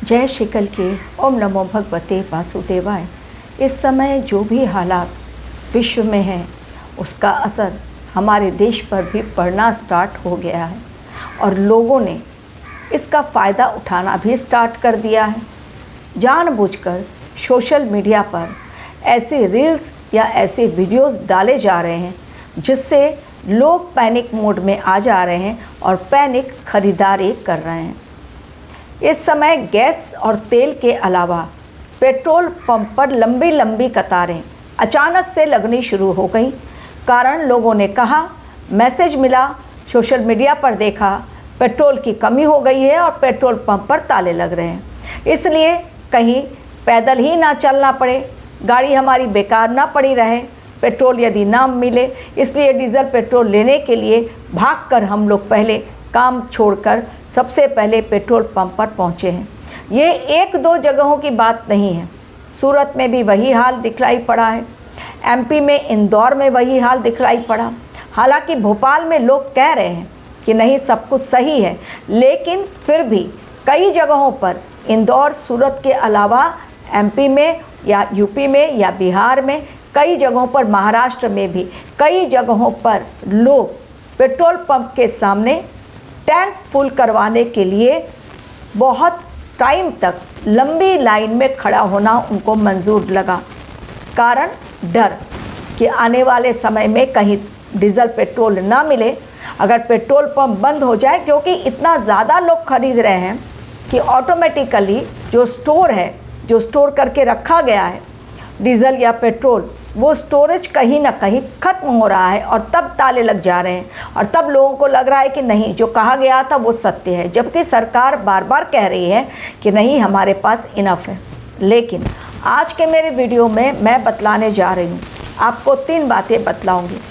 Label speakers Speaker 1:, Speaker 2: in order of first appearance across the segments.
Speaker 1: जय श्री कल की ओम नमो भगवते वासुदेवाय। इस समय जो भी हालात विश्व में हैं उसका असर हमारे देश पर भी पड़ना स्टार्ट हो गया है और लोगों ने इसका फ़ायदा उठाना भी स्टार्ट कर दिया है। जानबूझकर सोशल मीडिया पर ऐसे रील्स या ऐसे वीडियोस डाले जा रहे हैं जिससे लोग पैनिक मोड में आ जा रहे हैं और पैनिक खरीदारी कर रहे हैं। इस समय गैस और तेल के अलावा पेट्रोल पंप पर लंबी लंबी कतारें अचानक से लगनी शुरू हो गई। कारण लोगों ने कहा, मैसेज मिला, सोशल मीडिया पर देखा, पेट्रोल की कमी हो गई है और पेट्रोल पंप पर ताले लग रहे हैं, इसलिए कहीं पैदल ही ना चलना पड़े, गाड़ी हमारी बेकार ना पड़ी रहे, पेट्रोल यदि ना मिले, इसलिए डीजल पेट्रोल लेने के लिए भागकर हम लोग पहले काम छोड़कर सबसे पहले पेट्रोल पंप पर पहुँचे हैं। ये एक दो जगहों की बात नहीं है, सूरत में भी वही हाल दिखलाई पड़ा है, एमपी में इंदौर में वही हाल दिखलाई पड़ा। हालांकि भोपाल में लोग कह रहे हैं कि नहीं सब कुछ सही है, लेकिन फिर भी कई जगहों पर इंदौर सूरत के अलावा एमपी में या यूपी में या बिहार में कई जगहों पर, महाराष्ट्र में भी कई जगहों पर लोग पेट्रोल पंप के सामने टैंक फुल करवाने के लिए बहुत टाइम तक लंबी लाइन में खड़ा होना उनको मंजूर लगा। कारण डर कि आने वाले समय में कहीं डीजल पेट्रोल ना मिले, अगर पेट्रोल पंप बंद हो जाए, क्योंकि इतना ज़्यादा लोग खरीद रहे हैं कि ऑटोमेटिकली जो स्टोर है, जो स्टोर करके रखा गया है डीजल या पेट्रोल, वो स्टोरेज कहीं ना कहीं ख़त्म हो रहा है और तब ताले लग जा रहे हैं और तब लोगों को लग रहा है कि नहीं, जो कहा गया था वो सत्य है, जबकि सरकार बार बार कह रही है कि नहीं हमारे पास इनफ है। लेकिन आज के मेरे वीडियो में मैं बतलाने जा रही हूँ, आपको 3 बातें बतलाऊँगी।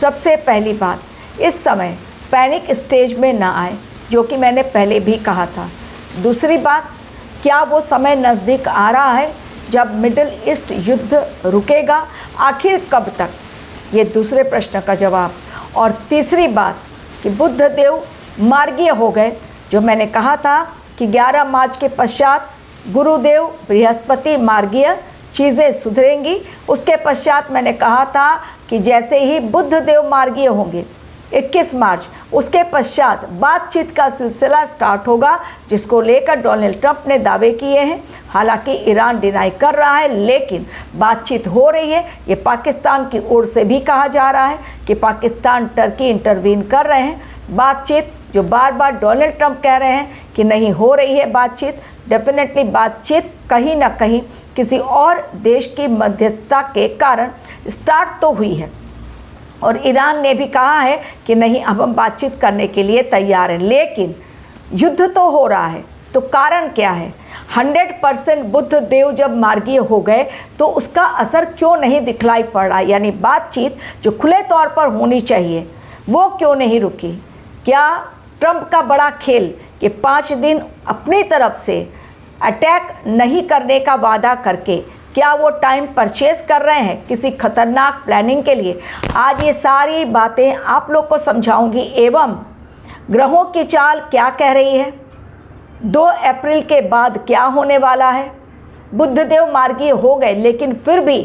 Speaker 1: सबसे पहली बात, इस समय पैनिक स्टेज में ना आए, जो कि मैंने पहले भी कहा था। दूसरी बात, क्या वो समय नज़दीक आ रहा है जब मिडिल ईस्ट युद्ध रुकेगा, आखिर कब तक, ये दूसरे प्रश्न का जवाब। और तीसरी बात कि बुद्ध देव मार्गीय हो गए, जो मैंने कहा था कि 11 मार्च के पश्चात गुरुदेव बृहस्पति मार्गीय, चीज़ें सुधरेंगी। उसके पश्चात मैंने कहा था कि जैसे ही बुद्ध देव मार्गीय होंगे 21 मार्च, उसके पश्चात बातचीत का सिलसिला स्टार्ट होगा, जिसको लेकर डोनाल्ड ट्रंप ने दावे किए हैं। हालांकि ईरान डिनाई कर रहा है, लेकिन बातचीत हो रही है। ये पाकिस्तान की ओर से भी कहा जा रहा है कि पाकिस्तान, टर्की इंटरवीन कर रहे हैं। बातचीत जो बार बार डोनाल्ड ट्रंप कह रहे हैं कि नहीं हो रही है बातचीत, डेफिनेटली बातचीत कहीं ना कहीं किसी और देश की मध्यस्थता के कारण स्टार्ट तो हुई है और ईरान ने भी कहा है कि नहीं, अब हम बातचीत करने के लिए तैयार हैं। लेकिन युद्ध तो हो रहा है, तो कारण क्या है? 100% बुद्ध देव जब मार्गीय हो गए तो उसका असर क्यों नहीं दिखलाई पड़ रहा? यानी बातचीत जो खुले तौर पर होनी चाहिए वो क्यों नहीं रुकी? क्या ट्रंप का बड़ा खेल कि 5 दिन अपनी तरफ से अटैक नहीं करने का वादा करके, क्या वो टाइम परचेज कर रहे हैं किसी खतरनाक प्लानिंग के लिए? आज ये सारी बातें आप लोग को समझाऊंगी। एवं ग्रहों की चाल क्या कह रही है, 2 अप्रैल के बाद क्या होने वाला है। बुद्धदेव मार्गीय हो गए, लेकिन फिर भी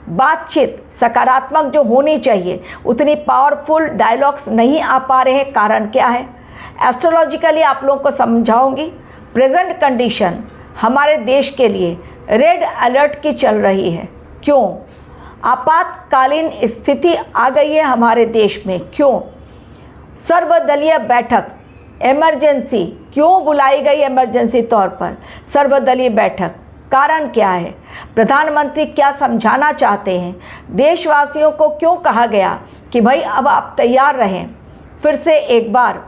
Speaker 1: बातचीत सकारात्मक जो होनी चाहिए, उतनी पावरफुल डायलॉग्स नहीं आ पा रहे हैं। कारण क्या है? एस्ट्रोलॉजिकली आप लोगों को समझाऊंगी। प्रेजेंट कंडीशन हमारे देश के लिए रेड अलर्ट की चल रही है। क्यों? आपातकालीन स्थिति आ गई है हमारे देश में। क्यों? सर्वदलीय बैठक, इमरजेंसी क्यों बुलाई गई? इमरजेंसी तौर पर सर्वदलीय बैठक, कारण क्या है? प्रधानमंत्री क्या समझाना चाहते हैं? देशवासियों को क्यों कहा गया कि भाई अब आप तैयार रहें? फिर से एक बार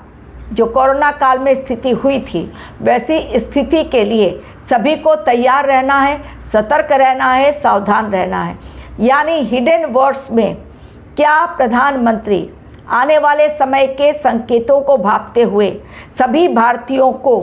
Speaker 1: जो कोरोना काल में स्थिति हुई थी, वैसी स्थिति के लिए सभी को तैयार रहना है, सतर्क रहना है, सावधान रहना है। यानी हिडन वर्ड्स में क्या प्रधानमंत्री आने वाले समय के संकेतों को भांपते हुए सभी भारतीयों को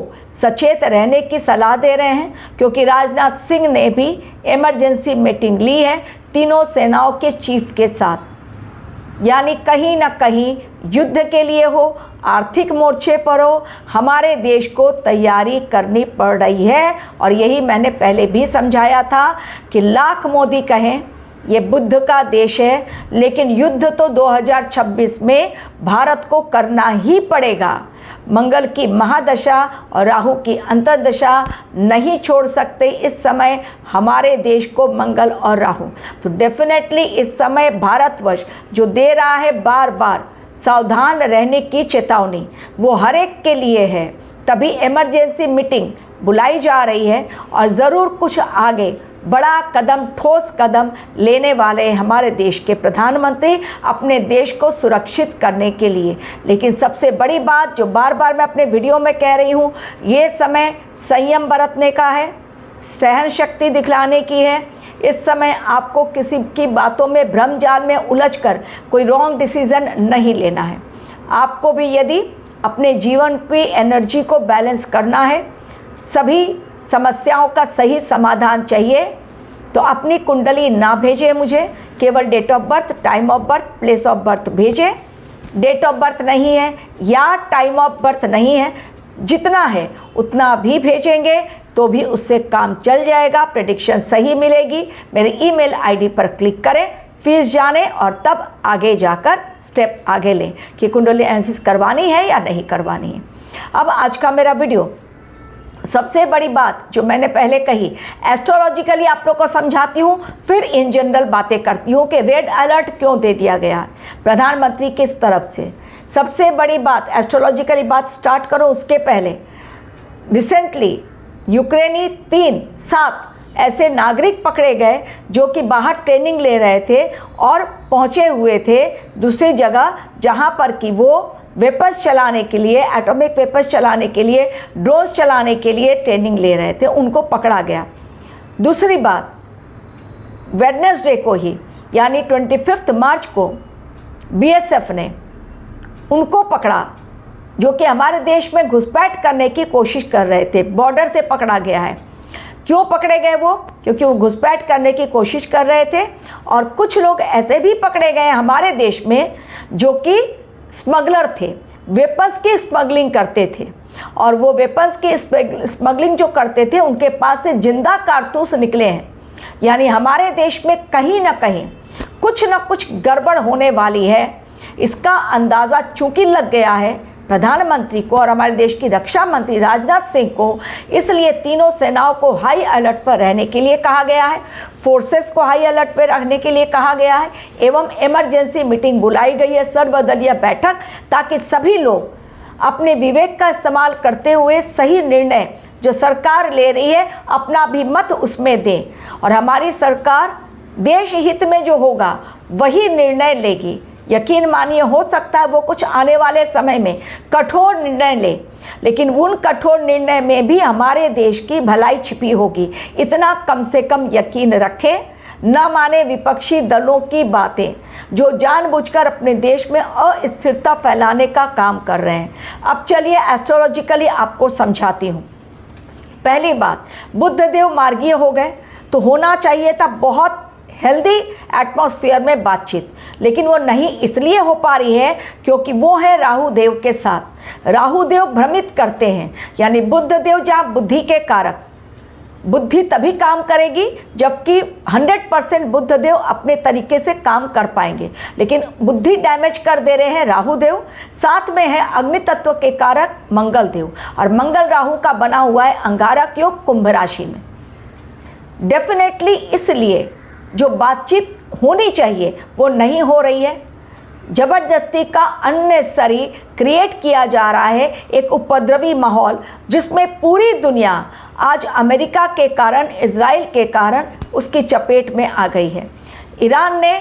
Speaker 1: सचेत रहने की सलाह दे रहे हैं? क्योंकि राजनाथ सिंह ने भी इमरजेंसी मीटिंग ली है तीनों सेनाओं के चीफ के साथ। यानी कहीं ना कहीं युद्ध के लिए हो आर्थिक मोर्चे पर हो, हमारे देश को तैयारी करनी पड़ रही है। और यही मैंने पहले भी समझाया था कि लाख मोदी कहें ये बुद्ध का देश है, लेकिन युद्ध तो 2026 में भारत को करना ही पड़ेगा। मंगल की महादशा और राहु की अंतर्दशा नहीं छोड़ सकते इस समय हमारे देश को मंगल और राहु। तो डेफिनेटली इस समय भारतवर्ष जो दे रहा है बार बार सावधान रहने की चेतावनी, वो हर एक के लिए है। तभी इमरजेंसी मीटिंग बुलाई जा रही है और ज़रूर कुछ आगे बड़ा कदम, ठोस कदम लेने वाले हैं हमारे देश के प्रधानमंत्री अपने देश को सुरक्षित करने के लिए। लेकिन सबसे बड़ी बात जो बार बार मैं अपने वीडियो में कह रही हूँ, ये समय संयम बरतने का है, सहन शक्ति दिखलाने की है। इस समय आपको किसी की बातों में भ्रम जाल में उलझकर कोई रॉन्ग डिसीज़न नहीं लेना है। आपको भी यदि अपने जीवन की एनर्जी को बैलेंस करना है, सभी समस्याओं का सही समाधान चाहिए, तो अपनी कुंडली ना भेजें मुझे, केवल date of birth, time of birth, place of birth भेजें। डेट ऑफ बर्थ नहीं है या टाइम ऑफ बर्थ नहीं है, जितना है उतना भी भेजेंगे तो भी उससे काम चल जाएगा, प्रेडिक्शन सही मिलेगी। मेरे ईमेल आईडी पर क्लिक करें, फीस जाने और तब आगे जाकर स्टेप आगे लें कि कुंडली एनालिसिस करवानी है या नहीं करवानी है। अब आज का मेरा वीडियो, सबसे बड़ी बात जो मैंने पहले कही, एस्ट्रोलॉजिकली आप लोग को समझाती हूँ, फिर इन जनरल बातें करती हूँ कि रेड अलर्ट क्यों दे दिया गया प्रधानमंत्री किस तरफ से। सबसे बड़ी बात एस्ट्रोलॉजिकली बात स्टार्ट करो, उसके पहले रिसेंटली यूक्रेनी 3-7 ऐसे नागरिक पकड़े गए जो कि बाहर ट्रेनिंग ले रहे थे और पहुँचे हुए थे दूसरी जगह, जहाँ पर कि वो वेपन्स चलाने के लिए, एटॉमिक वेपन्स चलाने के लिए, ड्रोन्स चलाने के लिए ट्रेनिंग ले रहे थे, उनको पकड़ा गया। दूसरी बात, वेडनेसडे को ही यानी 25 मार्च को बीएसएफ ने उनको पकड़ा जो कि हमारे देश में घुसपैठ करने की कोशिश कर रहे थे, बॉर्डर से पकड़ा गया है। क्यों पकड़े गए वो? क्योंकि वो घुसपैठ करने की कोशिश कर रहे थे। और कुछ लोग ऐसे भी पकड़े गए हमारे देश में जो कि स्मगलर थे, वेपन्स की स्मगलिंग करते थे, और वो वेपन्स की स्मगलिंग जो करते थे उनके पास से जिंदा कारतूस निकले हैं। यानी हमारे देश में कहीं ना कहीं कुछ ना कुछ गड़बड़ होने वाली है। इसका अंदाज़ा चूंकि लग गया है प्रधानमंत्री को और हमारे देश की रक्षा मंत्री राजनाथ सिंह को, इसलिए तीनों सेनाओं को हाई अलर्ट पर रहने के लिए कहा गया है, फोर्सेस को हाई अलर्ट पर रखने के लिए कहा गया है, एवं इमरजेंसी मीटिंग बुलाई गई है, सर्वदलीय बैठक, ताकि सभी लोग अपने विवेक का इस्तेमाल करते हुए सही निर्णय जो सरकार ले रही है अपना भी मत उसमें दें। और हमारी सरकार देश हित में जो होगा वही निर्णय लेगी। यकीन मानिए, हो सकता है वो कुछ आने वाले समय में कठोर निर्णय ले, लेकिन उन कठोर निर्णय में भी हमारे देश की भलाई छिपी होगी। इतना कम से कम यकीन रखें, न माने विपक्षी दलों की बातें जो जानबूझकर अपने देश में अस्थिरता फैलाने का काम कर रहे हैं। अब चलिए एस्ट्रोलॉजिकली आपको समझाती हूँ। पहली बात, बुधदेव मार्गीय हो गए तो होना चाहिए था बहुत हेल्दी एटमॉस्फेयर में बातचीत, लेकिन वो नहीं इसलिए हो पा रही है क्योंकि वो है राहु देव के साथ। राहु देव भ्रमित करते हैं, यानी बुध देव जहाँ बुद्धि के कारक, बुद्धि तभी काम करेगी जबकि 100% बुध देव अपने तरीके से काम कर पाएंगे, लेकिन बुद्धि डैमेज कर दे रहे हैं राहु देव। साथ में है अग्नि तत्व के कारक मंगल देव, और मंगल राहु का बना हुआ है अंगारक योग कुंभ राशि में। डेफिनेटली इसलिए जो बातचीत होनी चाहिए वो नहीं हो रही है। जबरदस्ती का अननेसेसरी क्रिएट किया जा रहा है एक उपद्रवी माहौल, जिसमें पूरी दुनिया आज अमेरिका के कारण, इजराइल के कारण उसकी चपेट में आ गई है। ईरान ने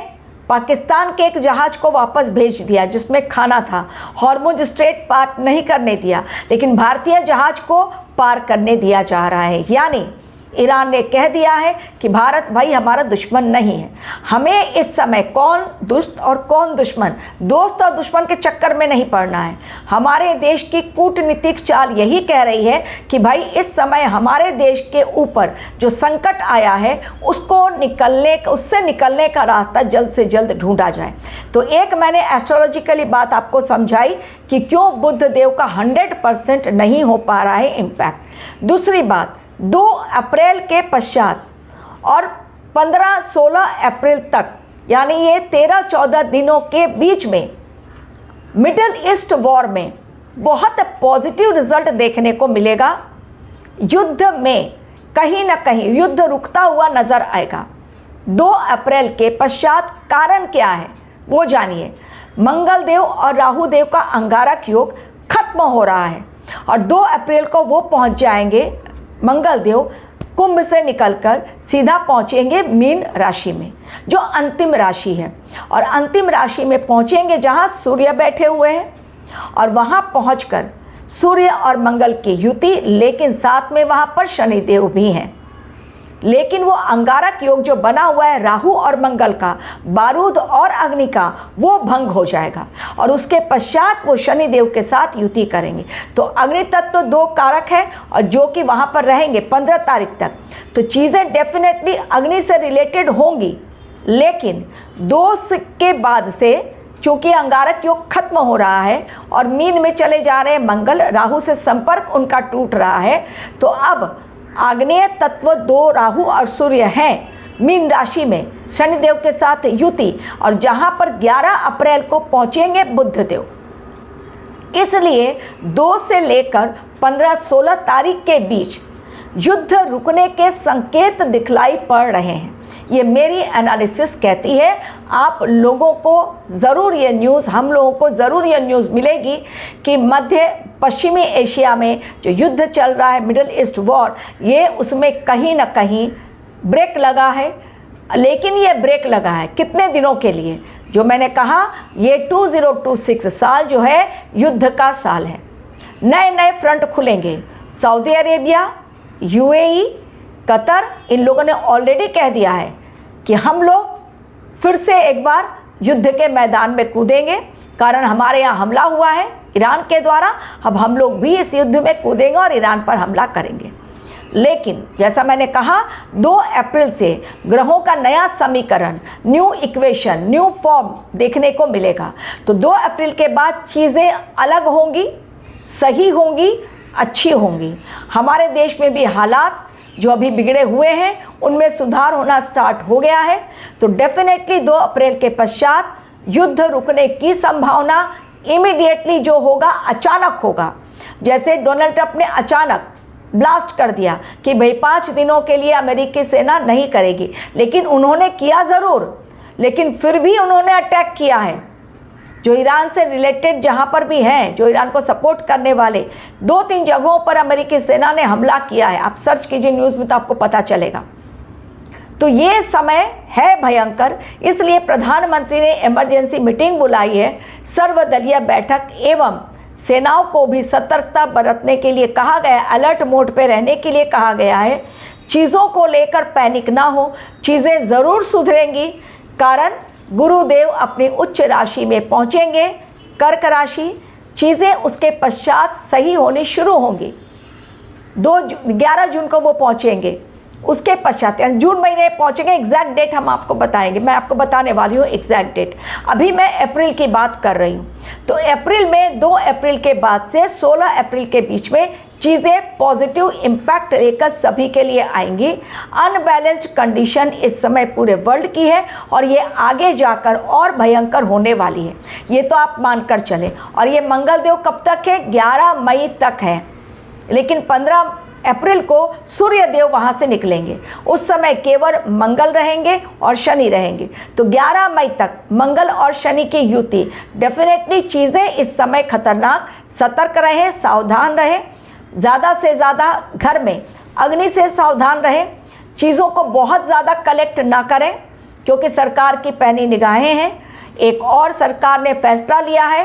Speaker 1: पाकिस्तान के एक जहाज़ को वापस भेज दिया जिसमें खाना था, हॉर्मुज स्ट्रेट पार नहीं करने दिया, लेकिन भारतीय जहाज़ को पार करने दिया जा रहा है। यानी ईरान ने कह दिया है कि भारत भाई हमारा दुश्मन नहीं है। हमें इस समय कौन दोस्त और कौन दुश्मन, दोस्त और दुश्मन के चक्कर में नहीं पड़ना है। हमारे देश की कूटनीतिक चाल यही कह रही है कि भाई इस समय हमारे देश के ऊपर जो संकट आया है उससे निकलने का रास्ता जल्द से जल्द ढूंढा जाए। तो एक मैंने एस्ट्रोलॉजिकली बात आपको समझाई कि क्यों बुध देव का 100% नहीं हो पा रहा है इम्पैक्ट। दूसरी बात, 2 अप्रैल के पश्चात और 15-16 अप्रैल तक, यानी ये 13-14 दिनों के बीच में मिडिल ईस्ट वॉर में बहुत पॉजिटिव रिजल्ट देखने को मिलेगा। युद्ध में कहीं ना कहीं युद्ध रुकता हुआ नजर आएगा 2 अप्रैल के पश्चात। कारण क्या है वो जानिए। मंगल देव और राहु देव का अंगारक योग खत्म हो रहा है और 2 अप्रैल को वो पहुंच जाएंगे, मंगल देव कुंभ से निकलकर सीधा पहुंचेंगे मीन राशि में, जो अंतिम राशि है। और अंतिम राशि में पहुंचेंगे जहां सूर्य बैठे हुए हैं, और वहां पहुंचकर सूर्य और मंगल की युति, लेकिन साथ में वहां पर शनिदेव भी हैं। लेकिन वो अंगारक योग जो बना हुआ है राहु और मंगल का, बारूद और अग्नि का, वो भंग हो जाएगा और उसके पश्चात वो शनिदेव के साथ युति करेंगे। तो अग्नि तत्व 2 कारक है और जो कि वहाँ पर रहेंगे 15 तारीख तक। तो चीज़ें डेफिनेटली अग्नि से रिलेटेड होंगी, लेकिन 2 के बाद से चूँकि अंगारक योग खत्म हो रहा है और मीन में चले जा रहे हैं मंगल, राहु से संपर्क उनका टूट रहा है, तो अब आग्नेय तत्व 2 राहु और सूर्य हैं मीन राशि में शनिदेव के साथ युति, और जहां पर 11 अप्रैल को पहुंचेंगे बुध देव। इसलिए 2 से लेकर 15-16 तारीख के बीच युद्ध रुकने के संकेत दिखलाई पड़ रहे हैं। ये मेरी एनालिसिस कहती है। आप लोगों को ज़रूर ये न्यूज़, हम लोगों को ज़रूर ये न्यूज़ मिलेगी कि मध्य पश्चिमी एशिया में जो युद्ध चल रहा है, मिडिल ईस्ट वॉर, ये उसमें कहीं ना कहीं ब्रेक लगा है। लेकिन ये ब्रेक लगा है कितने दिनों के लिए? जो मैंने कहा, ये 2026 साल जो है युद्ध का साल है। नए नए फ्रंट खुलेंगे। सऊदी अरेबिया, यूएई, कतर, इन लोगों ने ऑलरेडी कह दिया है कि हम लोग फिर से एक बार युद्ध के मैदान में कूदेंगे, कारण हमारे यहाँ हमला हुआ है ईरान के द्वारा। अब हम लोग भी इस युद्ध में कूदेंगे और ईरान पर हमला करेंगे। लेकिन जैसा मैंने कहा, 2 अप्रैल से ग्रहों का नया समीकरण, न्यू इक्वेशन, न्यू फॉर्म देखने को मिलेगा। तो 2 अप्रैल के बाद चीज़ें अलग होंगी, सही होंगी, अच्छी होंगी। हमारे देश में भी हालात जो अभी बिगड़े हुए हैं उनमें सुधार होना स्टार्ट हो गया है। तो डेफिनेटली 2 अप्रैल के पश्चात युद्ध रुकने की संभावना इमीडिएटली जो होगा अचानक होगा। जैसे डोनाल्ड ट्रंप ने अचानक ब्लास्ट कर दिया कि भाई 5 दिनों के लिए अमेरिकी सेना नहीं करेगी, लेकिन उन्होंने किया ज़रूर, लेकिन फिर भी उन्होंने अटैक किया है। जो ईरान से रिलेटेड जहाँ पर भी हैं, जो ईरान को सपोर्ट करने वाले 2-3 जगहों पर अमेरिकी सेना ने हमला किया है। आप सर्च कीजिए न्यूज़ में तो आपको पता चलेगा। तो ये समय है भयंकर, इसलिए प्रधानमंत्री ने इमरजेंसी मीटिंग बुलाई है, सर्वदलीय बैठक, एवं सेनाओं को भी सतर्कता बरतने के लिए कहा गया, अलर्ट मोड पे रहने के लिए कहा गया है। चीज़ों को लेकर पैनिक ना हो, चीज़ें ज़रूर सुधरेंगी, कारण गुरुदेव अपनी उच्च राशि में पहुंचेंगे, कर्क राशि। चीज़ें उसके पश्चात सही होनी शुरू होंगी। 11 जून को वो पहुंचेंगे, उसके पश्चात यानी जून महीने पहुंचेंगे। एग्जैक्ट डेट हम आपको बताएंगे, मैं आपको बताने वाली हूँ एग्जैक्ट डेट। अभी मैं अप्रैल की बात कर रही हूँ। तो अप्रैल में 2 अप्रैल के बाद से 16 अप्रैल के बीच में चीज़ें पॉजिटिव इम्पैक्ट लेकर सभी के लिए आएंगी। अनबैलेंस्ड कंडीशन इस समय पूरे वर्ल्ड की है और ये आगे जाकर और भयंकर होने वाली है, ये तो आप मानकर चलें। और ये मंगल देव कब तक है? 11 मई तक है, लेकिन 15 अप्रैल को सूर्य देव वहाँ से निकलेंगे। उस समय केवल मंगल रहेंगे और शनि रहेंगे। तो 11 मई तक मंगल और शनि की युति। डेफिनेटली चीज़ें इस समय खतरनाक, सतर्क रहें, सावधान रहें, ज़्यादा से ज़्यादा घर में अग्नि से सावधान रहें। चीज़ों को बहुत ज़्यादा कलेक्ट ना करें, क्योंकि सरकार की पैनी निगाहें हैं। एक और सरकार ने फैसला लिया है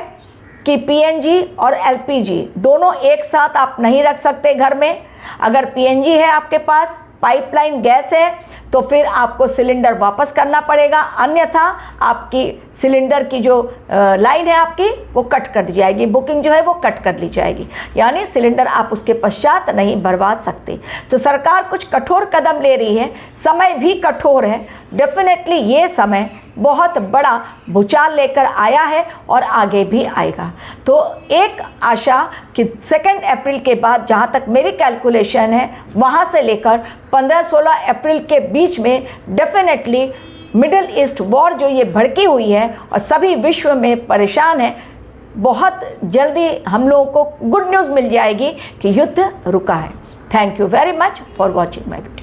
Speaker 1: कि पीएनजी और एलपीजी दोनों एक साथ आप नहीं रख सकते घर में। अगर पीएनजी है आपके पास पाइपलाइन गैस है तो फिर आपको सिलेंडर वापस करना पड़ेगा, अन्यथा आपकी सिलेंडर की जो लाइन है आपकी वो कट कर दी जाएगी, बुकिंग जो है वो कट कर ली जाएगी, यानी सिलेंडर आप उसके पश्चात नहीं भरवा सकते। तो सरकार कुछ कठोर कदम ले रही है, समय भी कठोर है। डेफिनेटली ये समय बहुत बड़ा भूचाल लेकर आया है और आगे भी आएगा। तो एक आशा कि 2 अप्रैल के बाद, जहाँ तक मेरी कैलकुलेशन है, वहाँ से लेकर 15-16 अप्रैल के बीच में डेफिनेटली मिडिल ईस्ट वॉर जो ये भड़की हुई है और सभी विश्व में परेशान है, बहुत जल्दी हम लोगों को गुड न्यूज़ मिल जाएगी कि युद्ध रुका है। Thank you very much for watching my video.